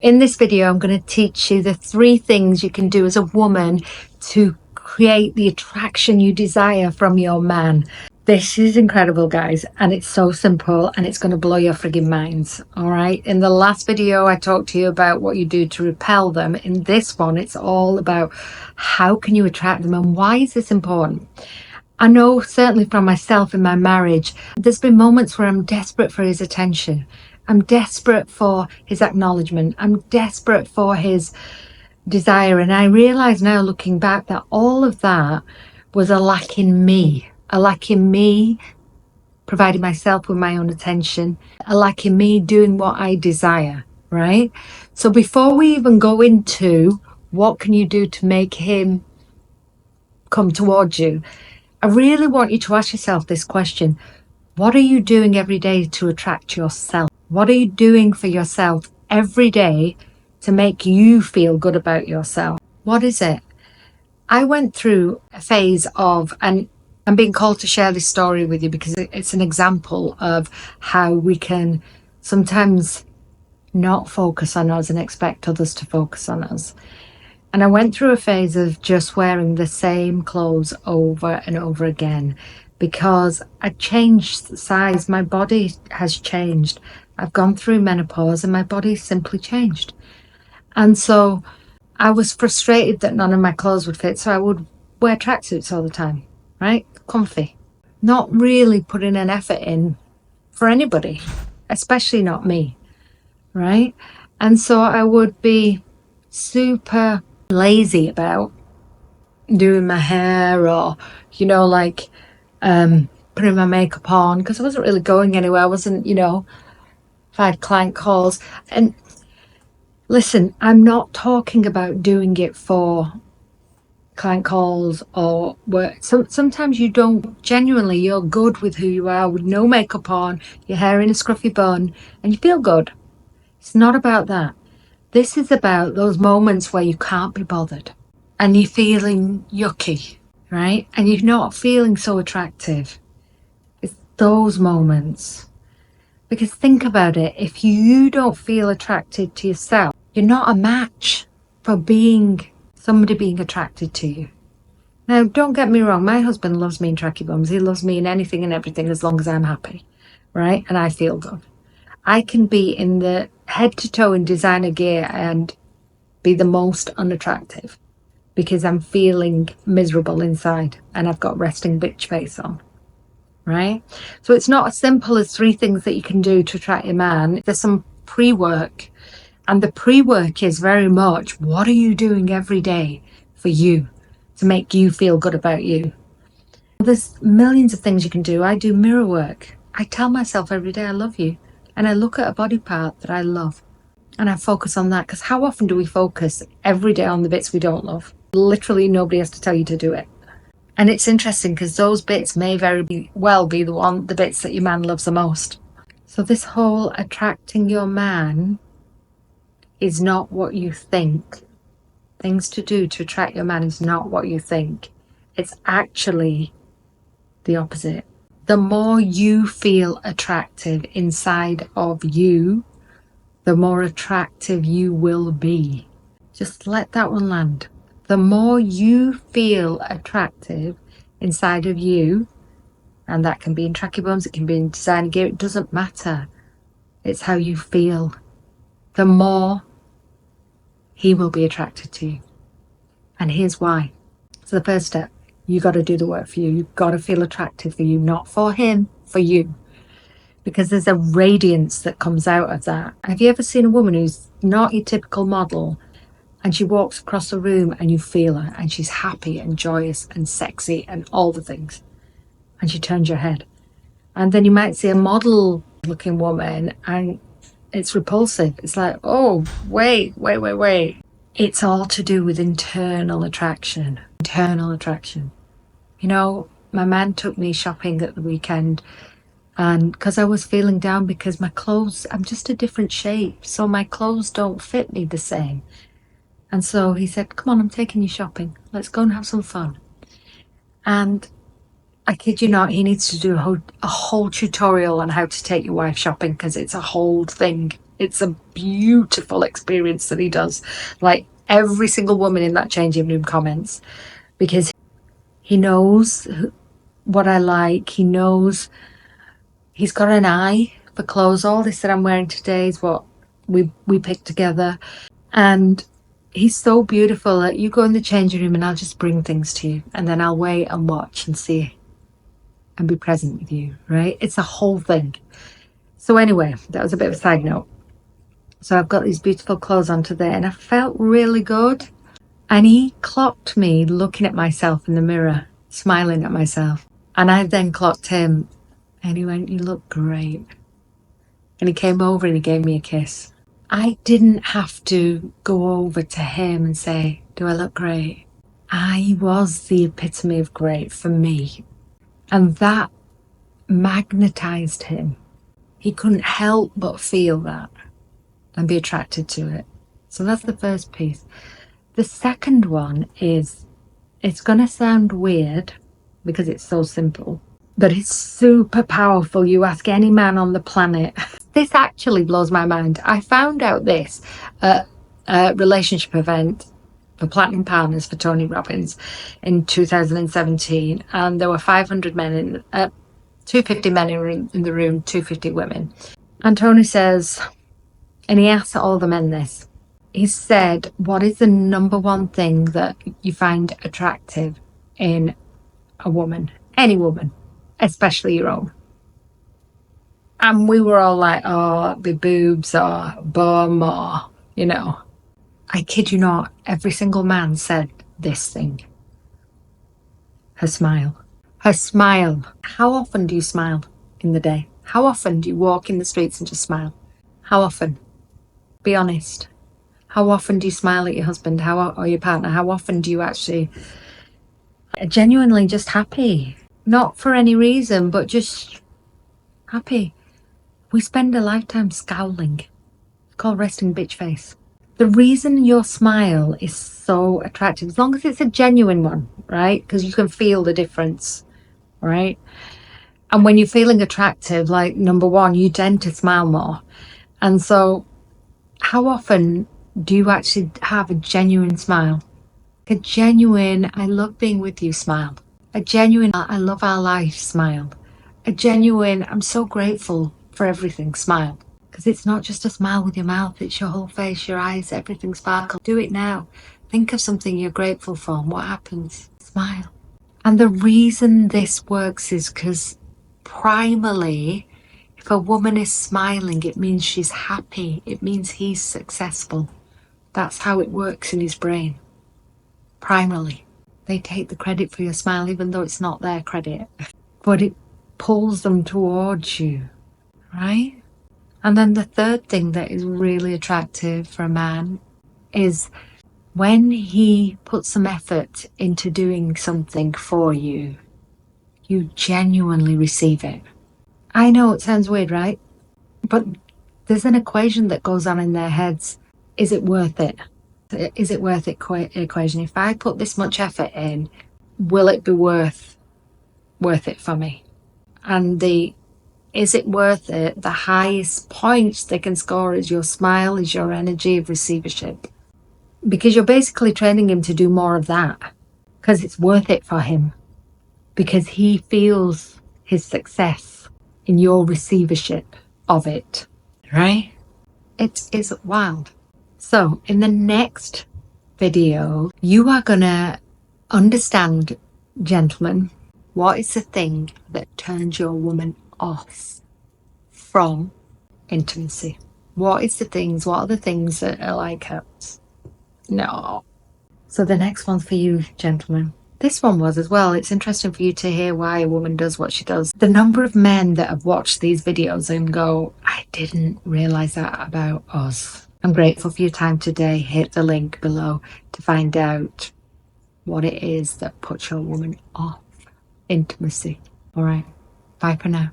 In this video, I'm going to teach you the 3 things you can do as a woman to create the attraction you desire from your man. This is incredible, guys, and it's so simple and it's going to blow your friggin' minds. All right. In the last video, I talked to you about what you do to repel them. In this one, it's all about how can you attract them and why is this important? I know certainly from myself in my marriage, there's been moments where I'm desperate for his attention. I'm desperate for his acknowledgement. I'm desperate for his desire. And I realize now, looking back, that all of that was a lack in me, providing myself with my own attention, a lack in me doing what I desire, right? So before we even go into what can you do to make him come towards you, I really want you to ask yourself this question. What are you doing every day to attract yourself? What are you doing for yourself every day to make you feel good about yourself? What is it? I went through a phase of, and I'm being called to share this story with you because it's an example of how we can sometimes not focus on us and expect others to focus on us. And I went through a phase of just wearing the same clothes over and over again because I changed size. My body has changed. I've gone through menopause and my body simply changed. And so I was frustrated that none of my clothes would fit. So I would wear tracksuits all the time, right? Comfy. Not really putting an effort in for anybody, especially not me, right? And so I would be super lazy about doing my hair or, putting my makeup on because I wasn't really going anywhere. I wasn't, if I had client calls. And listen, I'm not talking about doing it for client calls or work. Sometimes you don't genuinely, you're good with who you are with no makeup on, your hair in a scruffy bun, and you feel good. It's not about that. This is about those moments where you can't be bothered and you're feeling yucky, right? And you're not feeling so attractive. It's those moments. Because think about it, if you don't feel attracted to yourself, you're not a match for somebody being attracted to you. Now, don't get me wrong, my husband loves me in tracky bums. He loves me in anything and everything as long as I'm happy, right? And I feel good. I can be in the head to toe in designer gear and be the most unattractive because I'm feeling miserable inside and I've got resting bitch face on, right? So it's not as simple as 3 things that you can do to attract your man. There's some pre-work, and the pre-work is very much what are you doing every day for you to make you feel good about you. There's millions of things you can do. I do mirror work. I tell myself every day I love you. And I look at a body part that I love and I focus on that, because how often do we focus every day on the bits we don't love? Literally nobody has to tell you to do it. And it's interesting because those bits may very well be the bits that your man loves the most. So this whole attracting your man is not what you think. Things to do to attract your man is not what you think. It's actually the opposite. The more you feel attractive inside of you, the more attractive you will be. Just let that one land. The more you feel attractive inside of you, and that can be in tracky bums, it can be in designer gear, it doesn't matter. It's how you feel. The more he will be attracted to you. And here's why. So the first step, you got to do the work for you. You've got to feel attractive for you, not for him, for you. Because there's a radiance that comes out of that. Have you ever seen a woman who's not your typical model and she walks across the room and you feel her and she's happy and joyous and sexy and all the things, and she turns your head? And then you might see a model looking woman and it's repulsive. It's like, oh, wait. It's all to do with internal attraction. My man took me shopping at the weekend, and because I was feeling down because my clothes, I'm just a different shape, so my clothes don't fit me the same. And so he said, come on, I'm taking you shopping. Let's go and have some fun. And I kid you not, he needs to do a whole tutorial on how to take your wife shopping because it's a whole thing. It's a beautiful experience that he does. Like, every single woman in that changing room comments, because he knows what I like. He knows, he's got an eye for clothes. All this that I'm wearing today is what we picked together. And he's so beautiful that you go in the changing room and I'll just bring things to you, and then I'll wait and watch and see and be present with you, right? It's a whole thing. So anyway, that was a bit of a side note. So I've got these beautiful clothes on today and I felt really good. And he clocked me looking at myself in the mirror, smiling at myself. And I then clocked him and he went, "You look great." And he came over and he gave me a kiss. I didn't have to go over to him and say, "Do I look great?" I was the epitome of great for me. And that magnetized him. He couldn't help but feel that and be attracted to it. So that's the first piece. The second one is, it's going to sound weird because it's so simple, but it's super powerful. You ask any man on the planet. This actually blows my mind. I found out this at a relationship event for Platinum Partners for Tony Robbins in 2017, and there were 500 men in 250 men in the room, 250 women. And Tony says, and he asks all the men this, he said, "What is the number one thing that you find attractive in a woman, any woman, especially your own?" And we were all like, "Oh, it'd be boobs or bum or, you know." I kid you not, every single man said this thing. Her smile. Her smile. How often do you smile in the day? How often do you walk in the streets and just smile? How often? Be honest. How often do you smile at your husband or your partner? How often do you actually genuinely just happy? Not for any reason, but just happy. We spend a lifetime scowling. It's called resting bitch face. The reason your smile is so attractive, as long as it's a genuine one, right? Because you can feel the difference, right? And when you're feeling attractive, like, number one, you tend to smile more. And so how often do you actually have a genuine smile? A genuine, "I love being with you" smile. A genuine, "I love our life" smile. A genuine, "I'm so grateful for everything" smile. Because it's not just a smile with your mouth, it's your whole face, your eyes, everything sparkles. Do it now. Think of something you're grateful for, and what happens? Smile. And the reason this works is because primarily, if a woman is smiling, it means she's happy. It means he's successful. That's how it works in his brain. Primarily. They take the credit for your smile, even though it's not their credit. But it pulls them towards you, right? And then the third thing that is really attractive for a man is when he puts some effort into doing something for you, you genuinely receive it. I know it sounds weird, right? But there's an equation that goes on in their heads. Is it worth it? Is it worth it equation? If I put this much effort in, will it be worth it for me? And the "is it worth it?" the highest points they can score is your smile, is your energy of receivership. Because you're basically training him to do more of that. Because it's worth it for him. Because he feels his success in your receivership of it. Right? It is wild. So in the next video, you are gonna understand, gentlemen, what is the thing that turns your woman off from intimacy? What are the things that are like hers? No. So the next one's for you, gentlemen. This one was as well. It's interesting for you to hear why a woman does what she does. The number of men that have watched these videos and go, "I didn't realize that about us." I'm grateful for your time today. Hit the link below to find out what it is that puts your woman off intimacy. All right. Bye for now.